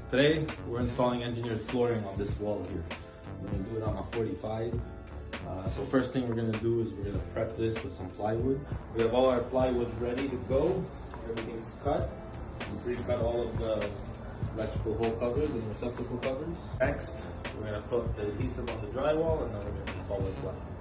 Today, we're installing engineered flooring on this wall here. We're gonna do it on a 45. So first thing we're gonna do is we're gonna prep this with some plywood. We have all our plywood ready to go. Everything's cut. We pre-cut all of the electrical hole covers and receptacle covers. Next, we're gonna put the adhesive on the drywall and then we're gonna install the plywood.